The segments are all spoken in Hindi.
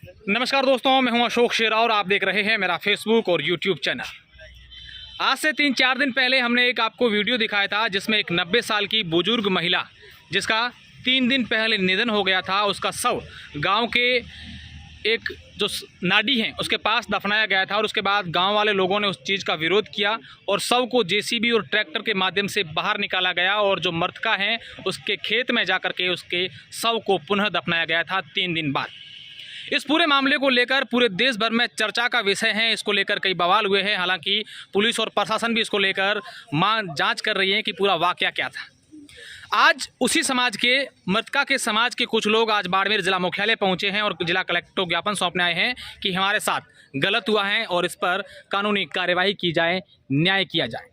नमस्कार दोस्तों, मैं हूं अशोक शेरा और आप देख रहे हैं मेरा फेसबुक और यूट्यूब चैनल। आज से 3-4 दिन पहले हमने एक आपको वीडियो दिखाया था जिसमें एक 90 साल की बुजुर्ग महिला जिसका 3 दिन पहले निधन हो गया था, उसका शव गांव के एक जो नाडी हैं उसके पास दफनाया गया था और उसके बाद गांव वाले लोगों ने उस चीज़ का विरोध किया और शव को जेसीबी और ट्रैक्टर के माध्यम से बाहर निकाला गया और जो मृतका हैं उसके खेत में जाकर के उसके शव को पुनः दफनाया गया था 3 दिन बाद। इस पूरे मामले को लेकर पूरे देश भर में चर्चा का विषय है। इसको लेकर कई बवाल हुए हैं। हालांकि पुलिस और प्रशासन भी इसको लेकर जांच कर रही है कि पूरा वाकया क्या था। आज उसी समाज के मृतका के समाज के कुछ लोग आज बाड़मेर जिला मुख्यालय पहुंचे हैं और जिला कलेक्टर को ज्ञापन सौंपने आए हैं कि हमारे साथ गलत हुआ है और इस पर कानूनी कार्यवाही की जाए, न्याय किया जाए।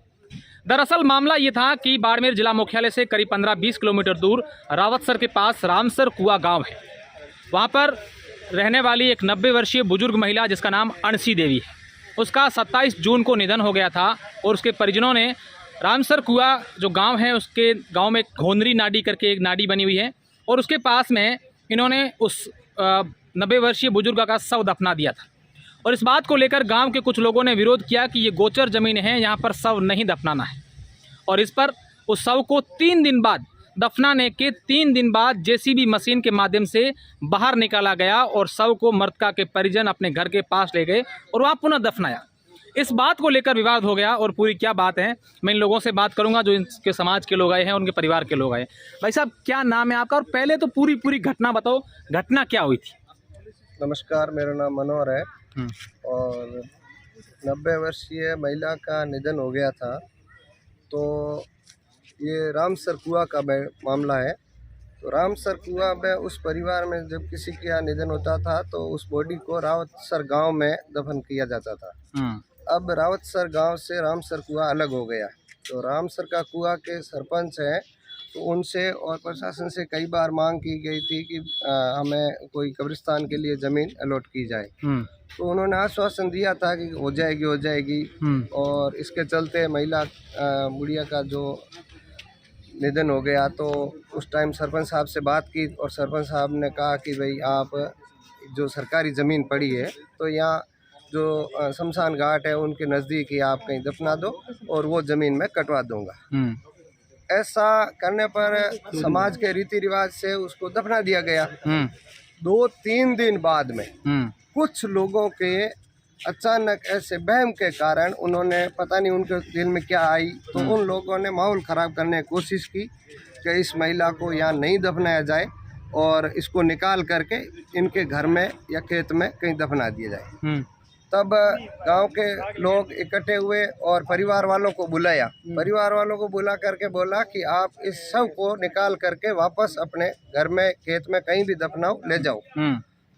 दरअसल मामला ये था कि बाड़मेर जिला मुख्यालय से करीब 15-20 किलोमीटर दूर रावतसर के पास रामसर कुआं गाँव है। वहाँ पर रहने वाली एक 90 वर्षीय बुजुर्ग महिला जिसका नाम अणसी देवी है, उसका 27 जून को निधन हो गया था और उसके परिजनों ने रामसर कुआं जो गांव है उसके गांव में घोंदरी नाडी करके एक नाडी बनी हुई है और उसके पास में इन्होंने उस 90 वर्षीय बुजुर्ग का शव दफना दिया था। और इस बात को लेकर गांव के कुछ लोगों ने विरोध किया कि ये गोचर ज़मीन है, यहाँ पर शव नहीं दफनाना है। और इस पर उस शव को 3 दिन बाद दफनाने के 3 दिन बाद जेसीबी मशीन के माध्यम से बाहर निकाला गया और शव को मृतका के परिजन अपने घर के पास ले गए और वहाँ पुनः दफनाया। इस बात को लेकर विवाद हो गया और पूरी क्या बात है मैं इन लोगों से बात करूंगा जो इनके समाज के लोग आए हैं, उनके परिवार के लोग आए। भाई साहब, क्या नाम है आपका और पहले तो पूरी घटना बताओ, घटना क्या हुई थी? नमस्कार, मेरा नाम मनोहर है और 90 वर्षीय महिला का निधन हो गया था। तो ये रामसर कुआं का मामला है। तो रामसर कुआं में उस परिवार में जब किसी के यहाँ निधन होता था तो उस बॉडी को रावतसर गांव में दफन किया जाता था। अब रावतसर गांव से रामसर कुआं अलग हो गया। तो रामसर का कुआं के सरपंच हैं, तो उनसे और प्रशासन से कई बार मांग की गई थी कि हमें कोई कब्रिस्तान के लिए ज़मीन अलॉट की जाए। तो उन्होंने आश्वासन दिया था कि हो जाएगी। और इसके चलते महिला बुढ़िया का जो निधन हो गया तो उस टाइम सरपंच साहब से बात की और सरपंच साहब ने कहा कि भाई आप जो सरकारी ज़मीन पड़ी है तो यहाँ जो शमशान घाट है उनके नज़दीक ही आप कहीं दफना दो और वो ज़मीन मैं कटवा दूंगा। ऐसा करने पर समाज के रीति रिवाज से उसको दफना दिया गया। 2-3 दिन बाद में कुछ लोगों के अचानक ऐसे बहम के कारण उन्होंने पता नहीं उनके दिल में क्या आई, तो उन लोगों ने माहौल ख़राब करने की कोशिश की कि इस महिला को यहाँ नहीं दफनाया जाए और इसको निकाल करके इनके घर में या खेत में कहीं दफना दिया जाए। तब गांव के लोग इकट्ठे हुए और परिवार वालों को बुलाया। परिवार वालों को बुला करके बोला कि आप इस शव को निकाल करके वापस अपने घर में खेत में कहीं भी दफनाओ, ले जाओ।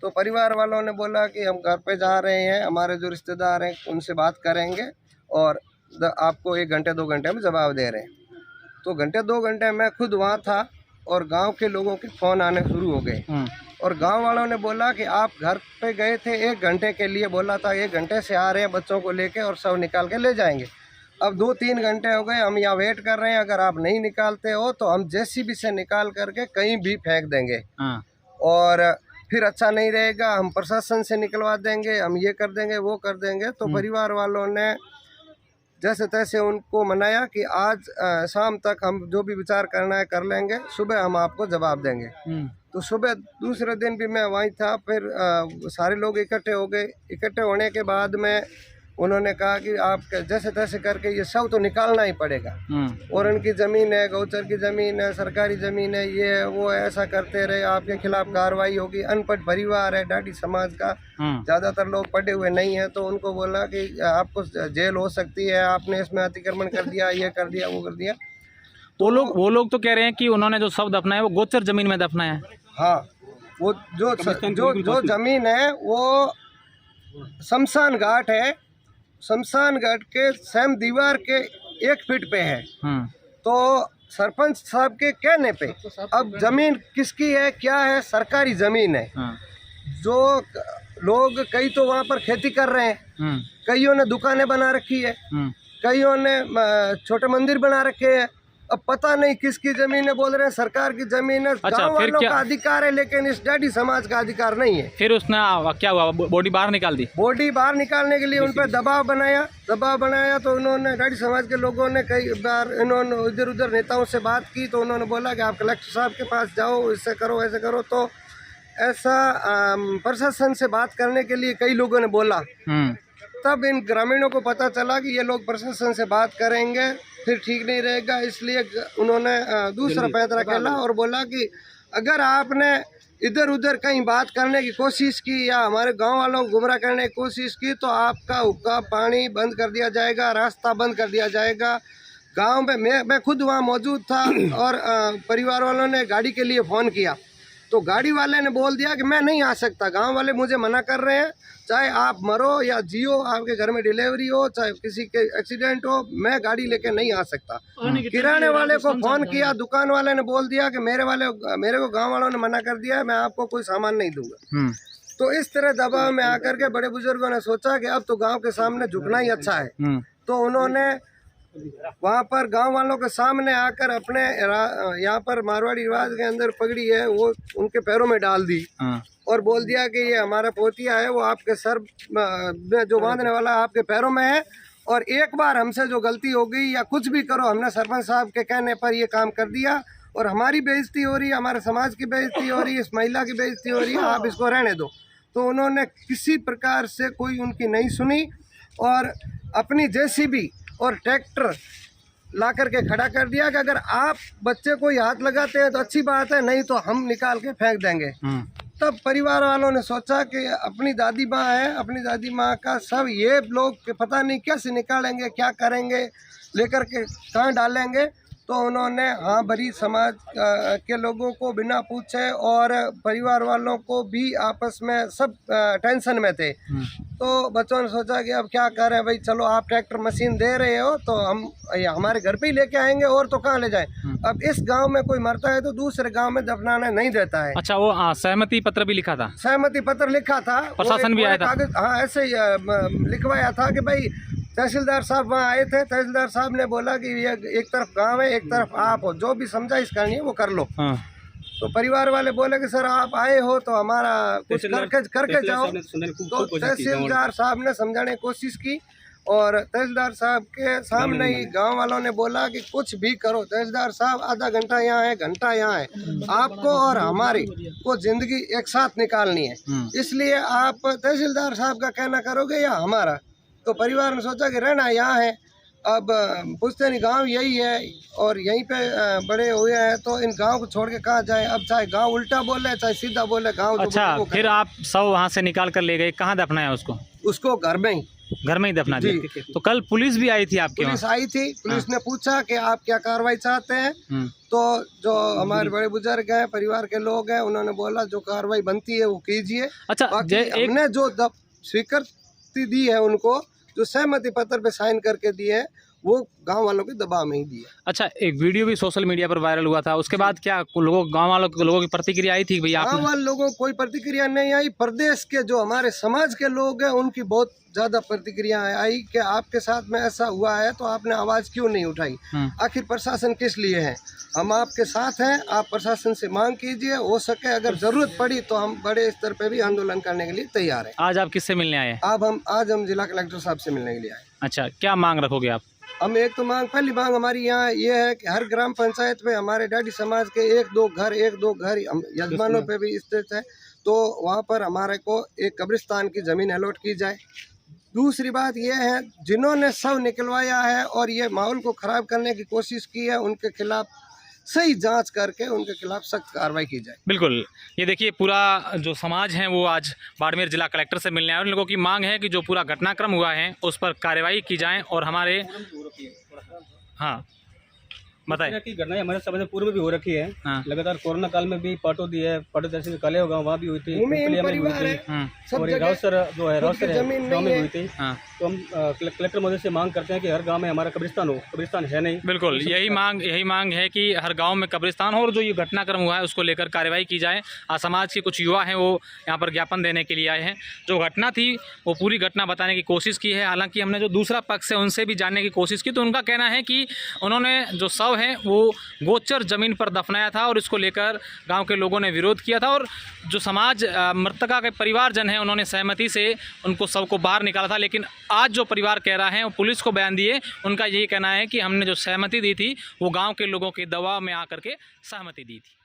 तो परिवार वालों ने बोला कि हम घर पे जा रहे हैं, हमारे जो रिश्तेदार हैं उनसे बात करेंगे और आपको 1 घंटे 2 घंटे में जवाब दे रहे हैं। तो 1-2 घंटे मैं खुद वहाँ था और गांव के लोगों के फ़ोन आने शुरू हो गए और गांव वालों ने बोला कि आप घर पे गए थे 1 घंटे के लिए, बोला था 1 घंटे से आ रहे हैं बच्चों को लेके और शव निकाल के ले जाएंगे। अब 2-3 घंटे हो गए, हम यहाँ वेट कर रहे हैं, अगर आप नहीं निकालते हो तो हम जेसीबी से निकाल करके कहीं भी फेंक देंगे और फिर अच्छा नहीं रहेगा, हम प्रशासन से निकलवा देंगे, हम ये कर देंगे वो कर देंगे। तो परिवार वालों ने जैसे तैसे उनको मनाया कि आज शाम तक हम जो भी विचार करना है कर लेंगे, सुबह हम आपको जवाब देंगे। तो सुबह दूसरे दिन भी मैं वहीं था। फिर सारे लोग इकट्ठे हो गए। इकट्ठे होने के बाद में उन्होंने कहा कि आप जैसे तैसे करके ये शव तो निकालना ही पड़ेगा और उनकी ज़मीन है, गौचर की ज़मीन है, सरकारी ज़मीन है, ये है वो है, ऐसा करते रहे, आपके खिलाफ कार्रवाई होगी। अनपढ़ परिवार है, डाडी समाज का, ज़्यादातर लोग पढ़े हुए नहीं है। तो उनको बोला कि आपको जेल हो सकती है, आपने इसमें अतिक्रमण कर दिया, ये कर दिया वो कर दिया। वो लोग तो कह रहे हैं कि उन्होंने जो शव दफनाया वो गोचर ज़मीन में दफनाया है। हाँ, वो जो ज़मीन है वो शमशान घाट है, शमशान घाट के सेम दीवार के 1 फीट पे है। तो सरपंच साहब के कहने पे अब जमीन किसकी है, क्या है, सरकारी जमीन है। जो लोग कई तो वहाँ पर खेती कर रहे हैं, कईयों ने दुकानें बना रखी है, कईयों ने छोटे मंदिर बना रखे हैं, अब पता नहीं किसकी जमीन है, बोल रहे हैं सरकार की जमीन है। अच्छा, गाँव फिर वालों क्या? का अधिकार है, लेकिन इस डैडी समाज का अधिकार नहीं है। फिर उसने क्या हुआ, बॉडी बाहर निकाल दी? बॉडी बाहर निकालने के लिए उन पर दबाव बनाया तो उन्होंने डैडी समाज के लोगों ने कई बार इन्होंने इधर उधर नेताओं से बात की, तो उन्होंने बोला कि आप कलेक्टर साहब के पास जाओ, इससे करो ऐसे करो। तो ऐसा प्रशासन से बात करने के लिए कई लोगों ने बोला। तब इन ग्रामीणों को पता चला कि ये लोग प्रशासन से बात करेंगे फिर ठीक नहीं रहेगा, इसलिए उन्होंने दूसरा पैंतरा खेला और बोला कि अगर आपने इधर उधर कहीं बात करने की कोशिश की या हमारे गांव वालों को गुमराह करने की कोशिश की तो आपका हुक्का पानी बंद कर दिया जाएगा, रास्ता बंद कर दिया जाएगा। गांव में मैं खुद वहां मौजूद था और परिवार वालों ने गाड़ी के लिए फ़ोन किया, तो गाड़ी वाले ने बोल दिया कि मैं नहीं आ सकता, गांव वाले मुझे मना कर रहे हैं, चाहे आप मरो या जियो, आपके घर में डिलीवरी हो, चाहे किसी के एक्सीडेंट हो, मैं गाड़ी लेके नहीं आ सकता। किराने वाले को फ़ोन किया, दुकान वाले ने बोल दिया कि मेरे को गांव वालों ने मना कर दिया है, मैं आपको कोई सामान नहीं दूंगा। तो इस तरह दबाव में आकर के बड़े बुजुर्गों ने सोचा कि अब तो गाँव के सामने झुकना ही अच्छा है। तो उन्होंने वहाँ पर गांव वालों के सामने आकर अपने यहाँ पर मारवाड़ी रिवाज के अंदर पगड़ी है वो उनके पैरों में डाल दी और बोल दिया कि ये हमारा पोतिया है, वो आपके सर में जो बांधने वाला आपके पैरों में है, और एक बार हमसे जो गलती हो गई या कुछ भी करो, हमने सरपंच साहब के कहने पर ये काम कर दिया और हमारी बेइज्जती हो रही है, हमारे समाज की बेइज्जती हो रही है, इस महिला की बेइज्जती हो रही है, आप इसको रहने दो। तो उन्होंने किसी प्रकार से कोई उनकी नहीं सुनी और अपनी जेसीबी और ट्रैक्टर ला करके खड़ा कर दिया कि अगर आप बच्चे को हाथ लगाते हैं तो अच्छी बात है, नहीं तो हम निकाल के फेंक देंगे। तब परिवार वालों ने सोचा कि अपनी दादी माँ है, अपनी दादी माँ का सब ये लोग पता नहीं कैसे निकालेंगे, क्या करेंगे, लेकर के कहाँ डालेंगे। तो उन्होंने हाँ भरी समाज के लोगों को बिना पूछे और परिवार वालों को भी आपस में सब टेंशन में थे। तो बच्चों ने सोचा कि अब क्या करें भाई, चलो आप ट्रैक्टर मशीन दे रहे हो तो हम हमारे घर पे ही लेके आएंगे, और तो कहाँ ले जाएं। अब इस गांव में कोई मरता है तो दूसरे गांव में दफनाना नहीं देता है। अच्छा, वो सहमति पत्र भी लिखा था? सहमति पत्र लिखा था, प्रशासन भी आया था? हाँ, ऐसे ही लिखवाया था कि भाई तहसीलदार साहब वहाँ आए थे, तहसीलदार साहब ने बोला कि ये एक तरफ गांव है, एक तरफ आप हो, जो भी समझाइश करनी है वो कर लो। तो परिवार वाले बोले कि सर आप आए हो तो हमारा कुछ करके जाओ। तो तहसीलदार साहब ने समझाने की कोशिश की और तहसीलदार साहब के सामने ही गांव वालों ने बोला कि कुछ भी करो तहसीलदार साहब, आधा घंटा यहाँ है, घंटा यहाँ है, आपको और हमारी को जिंदगी एक साथ निकालनी है, इसलिए आप तहसीलदार साहब का कहना करोगे या हमारा। तो परिवार ने सोचा कि रहना यहाँ है, अब पूछते नहीं गांव यही है और यहीं पे बड़े हुए हैं, तो इन गांव को छोड़ के कहाँ जाए। अब चाहे गांव उल्टा बोले चाहे सीधा बोले, गांव अच्छा तो फिर आप सब वहाँ से निकाल कर ले गए, कहाँ दफनाया उसको? उसको घर में ही दफना दिया। तो कल पुलिस भी आई थी आपके? पुलिस आई थी, पुलिस ने पूछा कि आप क्या कार्रवाई चाहते हैं। तो जो हमारे बड़े बुजुर्ग हैं, परिवार के लोग हैं, उन्होंने बोला जो कार्रवाई बनती है वो कीजिए। अच्छा, हमने जो स्वीकृति दी है उनको, जो सहमति पत्र पे साइन करके दिए, वो गांव वालों के दबाव में ही दिए। अच्छा, एक वीडियो भी सोशल मीडिया पर वायरल हुआ था, उसके बाद क्या गांव वालों की प्रतिक्रिया आई थी? भैया गांव वाले लोगों को कोई प्रतिक्रिया नहीं आई, प्रदेश के जो हमारे समाज के लोग हैं उनकी बहुत ज्यादा प्रतिक्रिया आई कि आपके साथ में ऐसा हुआ है तो आपने आवाज क्यों नहीं उठाई, आखिर प्रशासन किस लिए है। हम आपके साथ हैं, आप प्रशासन से मांग कीजिए, हो सके अगर जरूरत पड़ी तो हम बड़े स्तर पे भी आंदोलन करने के लिए तैयार हैं। आज आप किससे मिलने आए? आज हम जिला कलेक्टर साहब से मिलने के लिए आए। अच्छा, क्या मांग रखोगे आप? हम एक तो पहली मांग हमारी यहाँ ये है कि हर ग्राम पंचायत में हमारे डैडी समाज के एक दो घर यजमानों पे भी स्थित है, तो वहाँ पर हमारे को एक कब्रिस्तान की ज़मीन अलॉट की जाए। दूसरी बात यह है, जिन्होंने शव निकलवाया है और ये माहौल को ख़राब करने की कोशिश की है, उनके खिलाफ सही जांच करके उनके खिलाफ सख्त कार्रवाई की जाए। बिल्कुल, ये देखिए पूरा जो समाज है वो आज बाड़मेर जिला कलेक्टर से मिलने आए। उन लोगों की मांग है कि जो पूरा घटनाक्रम हुआ है उस पर कार्रवाई की जाए और हमारे बताइए की घटनाएं हमारे समय से पूर्व भी हो रखी है। लगातार कोरोना काल में भी पाटो दी है, पाटो तहसील काले गाँव वहाँ भी हुई थी, और रावसर जो है रावसर गाँव में हुई थी। तो हम कलेक्टर महोदय से मांग करते हैं कि हर गांव में हमारा कब्रिस्तान हो। कब्रिस्तान है नहीं। बिल्कुल यही मांग है कि हर गांव में कब्रिस्तान हो और जो ये घटनाक्रम हुआ है उसको लेकर कार्रवाई की जाए। आज समाज के कुछ युवा हैं वो यहाँ पर ज्ञापन देने के लिए आए हैं। जो घटना थी वो पूरी घटना बताने की कोशिश की है। हालांकि हमने जो दूसरा पक्ष है उनसे भी जानने की कोशिश की तो उनका कहना है कि उन्होंने जो शव है वो गोचर ज़मीन पर दफनाया था और इसको लेकर गाँव के लोगों ने विरोध किया था और जो समाज मृतका के परिवारजन हैं उन्होंने सहमति से उनको शव को बाहर निकाला था। लेकिन आज जो परिवार कह रहा है वो पुलिस को बयान दिए, उनका यही कहना है कि हमने जो सहमति दी थी वो गांव के लोगों के दबाव में आकर के सहमति दी थी।